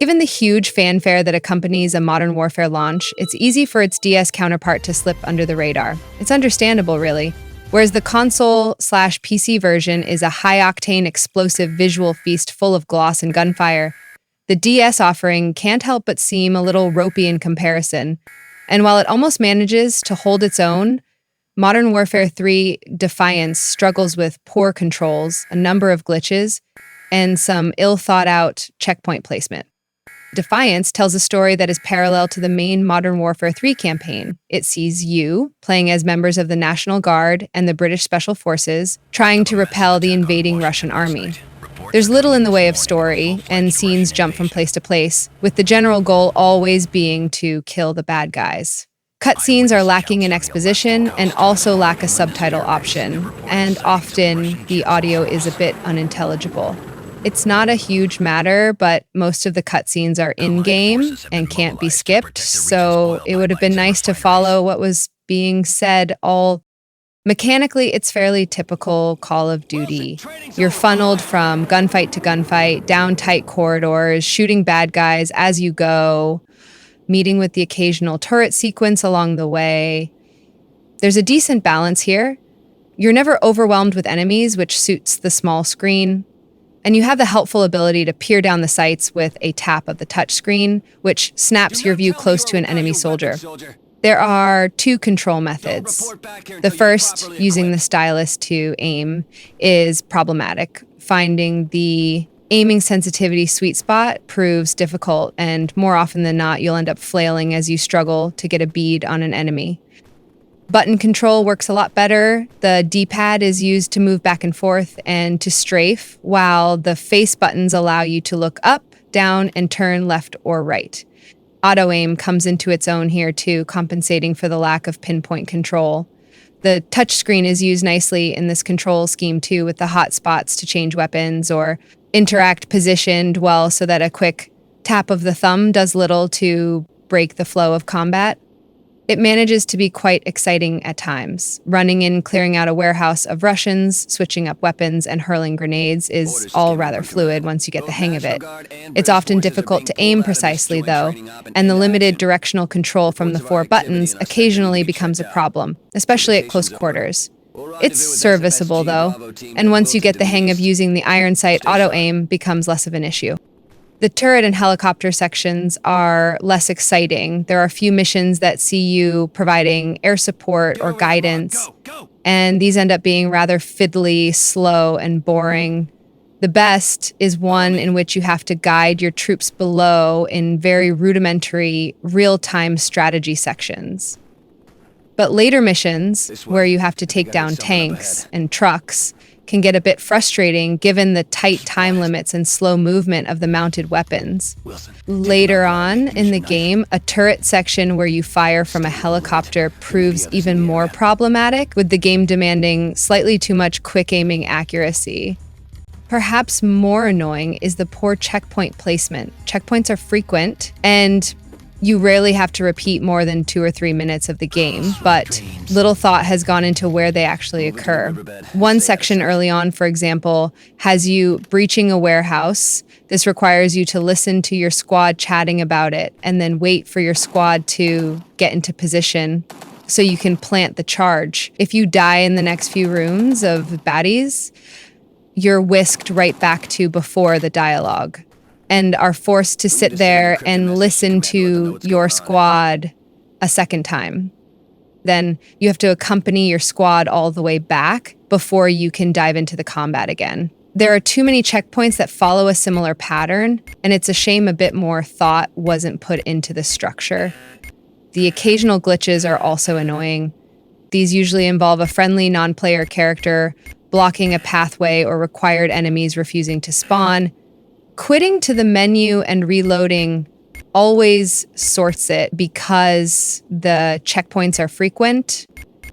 Given the huge fanfare that accompanies a Modern Warfare launch, it's easy for its DS counterpart to slip under the radar. It's understandable, really. Whereas the console/PC version is a high-octane, explosive visual feast full of gloss and gunfire, the DS offering can't help but seem a little ropey in comparison. And while it almost manages to hold its own, Modern Warfare 3 Defiance struggles with poor controls, a number of glitches, and some ill-thought-out checkpoint placement. Defiance tells a story that is parallel to the main Modern Warfare 3 campaign. It sees you, playing as members of the National Guard and the British Special Forces, trying to repel the invading Russian army. There's little in the way of story, and scenes jump from place to place, with the general goal always being to kill the bad guys. Cutscenes are lacking in exposition and also lack a subtitle option, and often the audio is a bit unintelligible. It's not a huge matter, but most of the cutscenes are in-game and can't be skipped, so it would have been nice to follow what was being said all. Mechanically, it's fairly typical Call of Duty. You're funneled from gunfight to gunfight, down tight corridors, shooting bad guys as you go, meeting with the occasional turret sequence along the way. There's a decent balance here. You're never overwhelmed with enemies, which suits the small screen. And you have the helpful ability to peer down the sights with a tap of the touchscreen, which snaps your view close to an enemy soldier. There are two control methods. The first, using the stylus to aim, is problematic. Finding the aiming sensitivity sweet spot proves difficult, and more often than not, you'll end up flailing as you struggle to get a bead on an enemy. Button control works a lot better. The D-pad is used to move back and forth and to strafe, while the face buttons allow you to look up, down, and turn left or right. Auto-aim comes into its own here too, compensating for the lack of pinpoint control. The touchscreen is used nicely in this control scheme too, with the hotspots to change weapons or interact positioned well so that a quick tap of the thumb does little to break the flow of combat. It manages to be quite exciting at times. Running in, clearing out a warehouse of Russians, switching up weapons, and hurling grenades is all rather fluid once you get the hang of it. It's often difficult to aim precisely, though, and the limited directional control from the four buttons occasionally becomes a problem, especially at close quarters. It's serviceable, though, and once you get the hang of using the iron sight, auto-aim becomes less of an issue. The turret and helicopter sections are less exciting. There are a few missions that see you providing air support or guidance, and these end up being rather fiddly, slow, and boring. The best is one in which you have to guide your troops below in very rudimentary, real-time strategy sections. But later missions, where you have to take down tanks and trucks, can get a bit frustrating given the tight time limits and slow movement of the mounted weapons. Later on in the game, a turret section where you fire from a helicopter proves even more problematic, with the game demanding slightly too much quick aiming accuracy. Perhaps more annoying is the poor checkpoint placement. Checkpoints are frequent, and you rarely have to repeat more than 2 or 3 minutes of the game, but little thought has gone into where they actually occur. One section early on, for example, has you breaching a warehouse. This requires you to listen to your squad chatting about it and then wait for your squad to get into position so you can plant the charge. If you die in the next few rooms of baddies, you're whisked right back to before the dialogue, and are forced to sit there and listen to your squad a second time. Then you have to accompany your squad all the way back before you can dive into the combat again. There are too many checkpoints that follow a similar pattern, and it's a shame a bit more thought wasn't put into the structure. The occasional glitches are also annoying. These usually involve a friendly non-player character blocking a pathway or required enemies refusing to spawn. Quitting to the menu and reloading always sorts it because the checkpoints are frequent.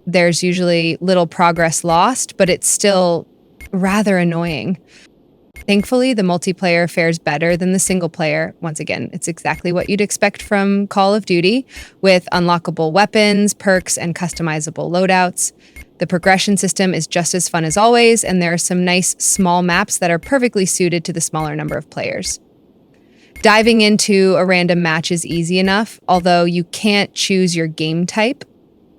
There's usually little progress lost, but it's still rather annoying. Thankfully, the multiplayer fares better than the single player. Once again, it's exactly what you'd expect from Call of Duty, with unlockable weapons, perks, and customizable loadouts. The progression system is just as fun as always, and there are some nice small maps that are perfectly suited to the smaller number of players. Diving into a random match is easy enough, although you can't choose your game type.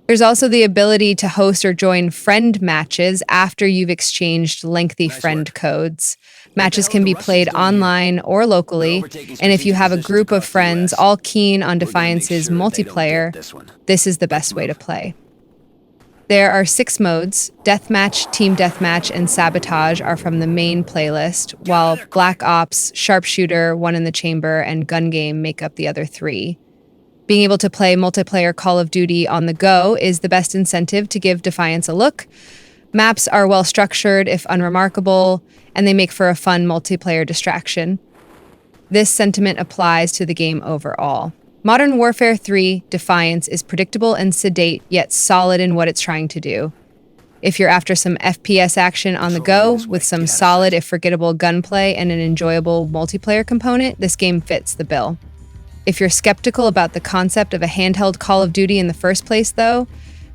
There's also the ability to host or join friend matches after you've exchanged lengthy friend codes. Matches can be played online or locally, and if you have a group of friends all keen on Defiance's multiplayer, this is the best way to play. There are 6 modes. Deathmatch, Team Deathmatch, and Sabotage are from the main playlist, while Black Ops, Sharpshooter, One in the Chamber, and Gun Game make up the other 3. Being able to play multiplayer Call of Duty on the go is the best incentive to give Defiance a look. Maps are well structured, if unremarkable, and they make for a fun multiplayer distraction. This sentiment applies to the game overall. Modern Warfare 3 Defiance is predictable and sedate, yet solid in what it's trying to do. If you're after some FPS action on the go, with some solid, if forgettable, gunplay and an enjoyable multiplayer component, this game fits the bill. If you're skeptical about the concept of a handheld Call of Duty in the first place, though,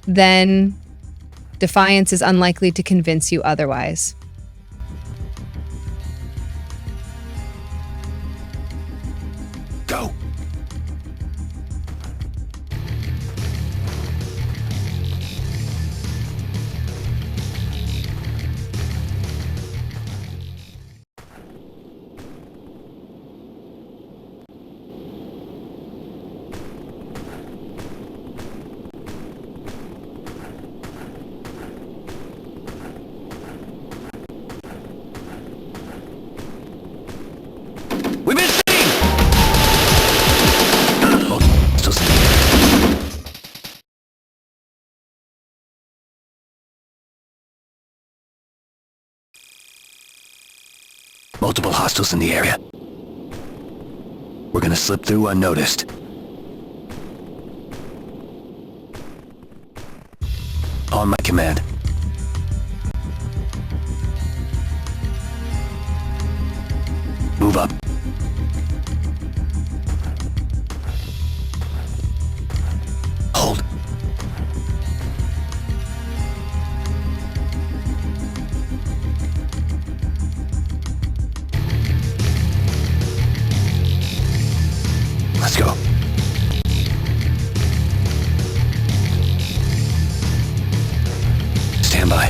then Defiance is unlikely to convince you otherwise. Go! We've been seen! Multiple hostiles in the area. We're gonna slip through unnoticed. On my command. Move up. Hold. Let's go. Stand by.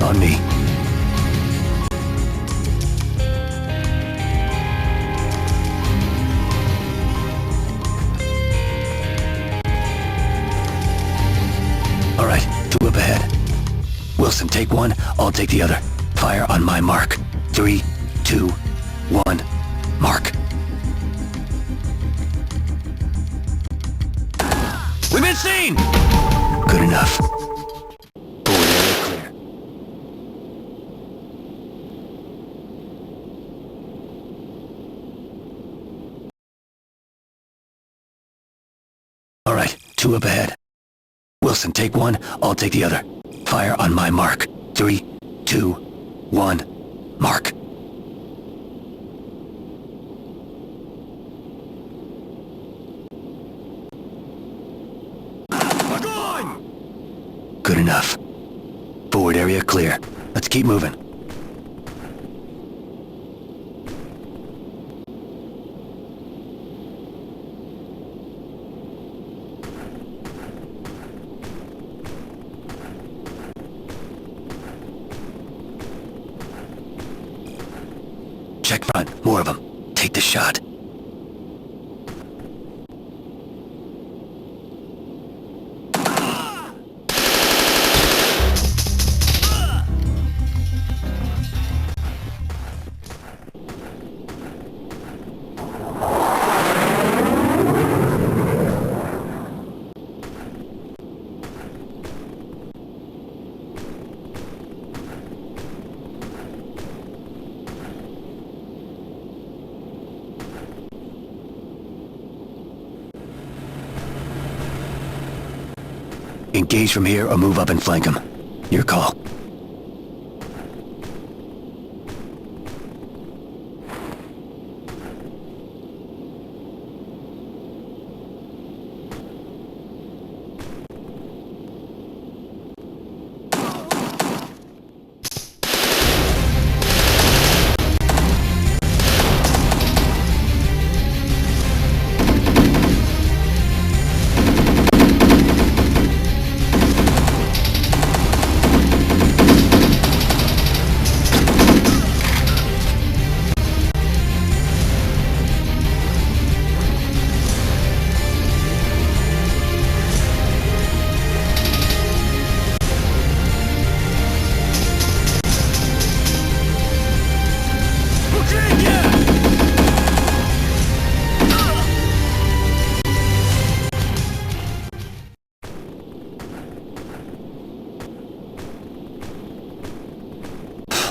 On me. All right, 2 up ahead. Wilson, take 1, I'll take the other. Fire on my mark. 3, 2, 1, mark. We've been seen! Good enough. Forward area clear. All right, 2 up ahead. Wilson, take 1, I'll take the other. Fire on my mark. 3, 2, 1, mark. Good enough. Forward area clear. Let's keep moving. Check front. More of them. Take the shot. Engage from here or move up and flank them. Your call.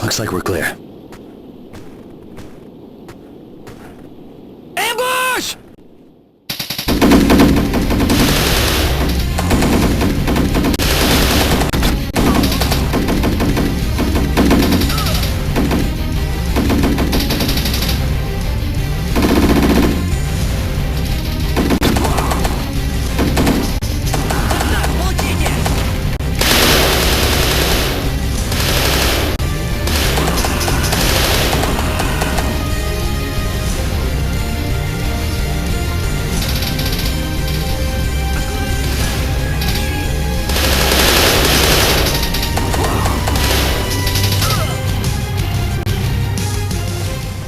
Looks like we're clear. Ambush!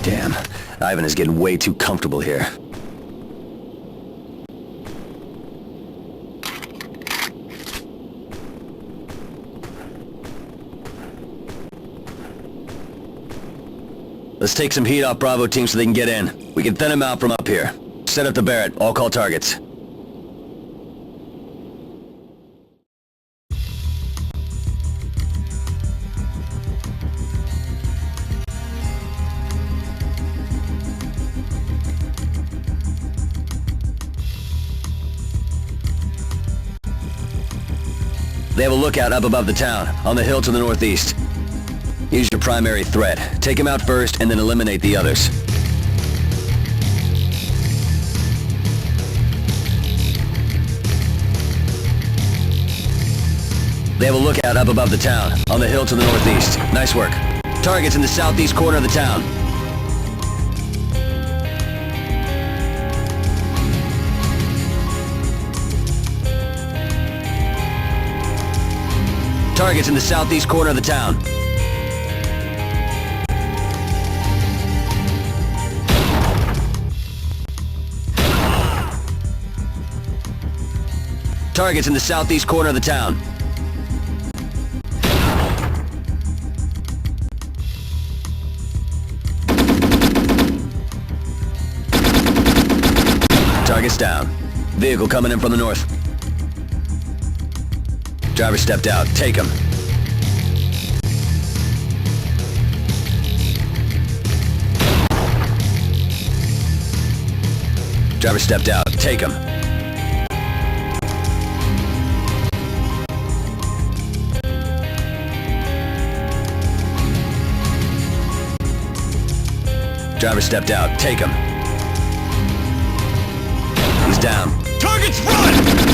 Damn, Ivan is getting way too comfortable here. Let's take some heat off Bravo team so they can get in. We can thin them out from up here. Set up the Barrett. I'll call targets. They have a lookout up above the town, on the hill to the northeast. He's your primary threat. Take him out first, and then eliminate the others. They have a lookout up above the town, on the hill to the northeast. Nice work. Target's in the southeast corner of the town. Target's in the southeast corner of the town. Target's in the southeast corner of the town. Target's down. Vehicle coming in from the north. Driver stepped out. Take him. Driver stepped out. Take him. Driver stepped out. Take him. He's down. Targets run!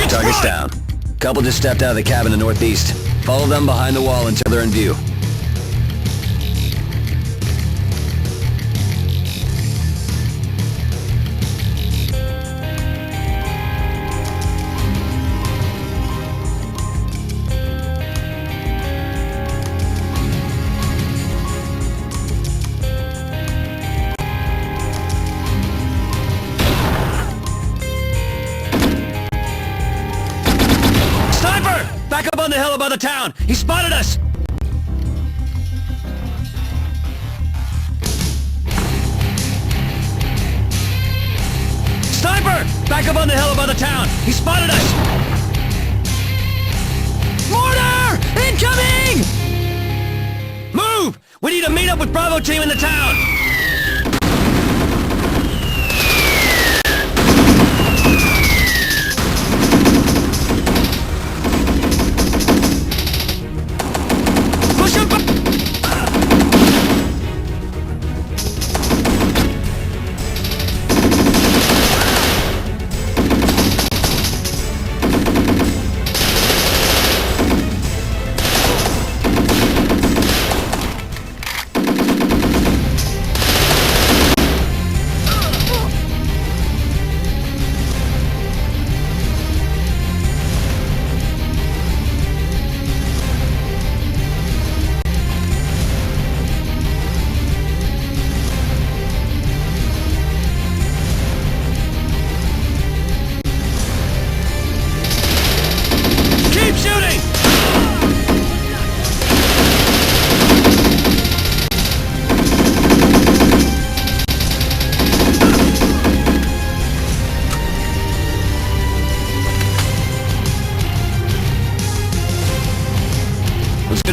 Target's down. Couple just stepped out of the cab in the northeast. Follow them behind the wall until they're in view. Back up on the hill above the town! He spotted us! Sniper! Back up on the hill above the town! He spotted us! Mortar! Incoming! Move! We need to meet up with Bravo team in the town!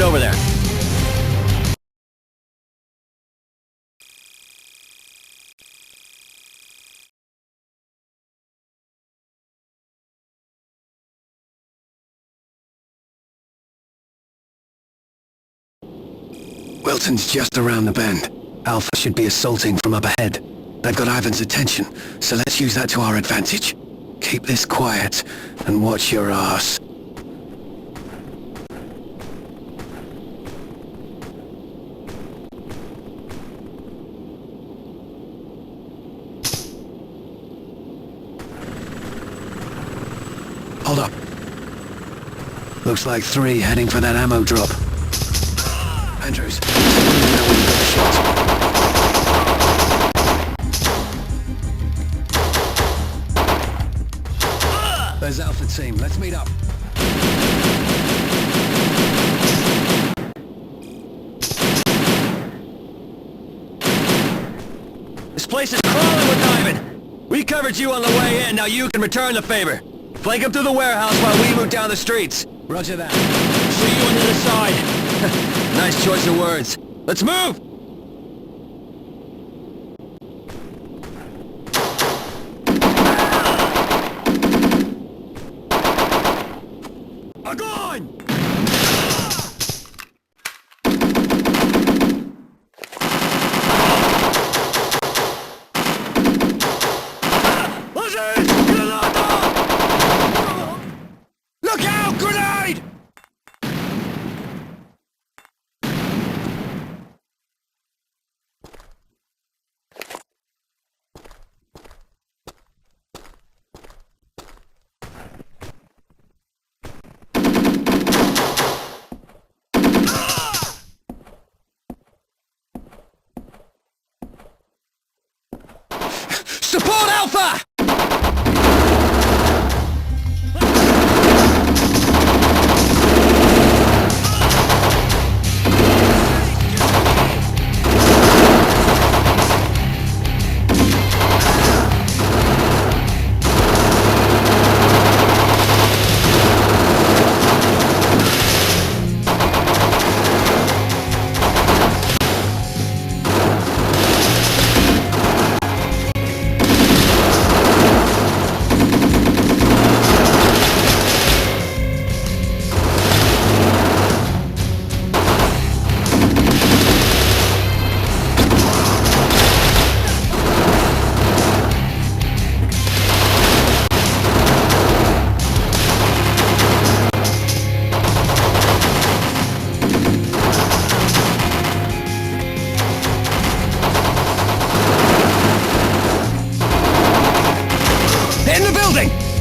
over there. Wilson's just around the bend. Alpha should be assaulting from up ahead. They've got Ivan's attention, so let's use that to our advantage. Keep this quiet, and watch your arse. Hold up. Looks like 3 heading for that ammo drop. Andrews, now we've got a shot. There's Alpha Team. Let's meet up. This place is crawling with Ivan. We covered you on the way in. Now you can return the favor. Flank him through the warehouse while we move down the streets. Roger that. See you on the other side. Nice choice of words. Let's move! Огонь! Ложись! Граната! Look out! Grenade! Support Alpha!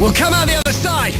We'll come out the other side!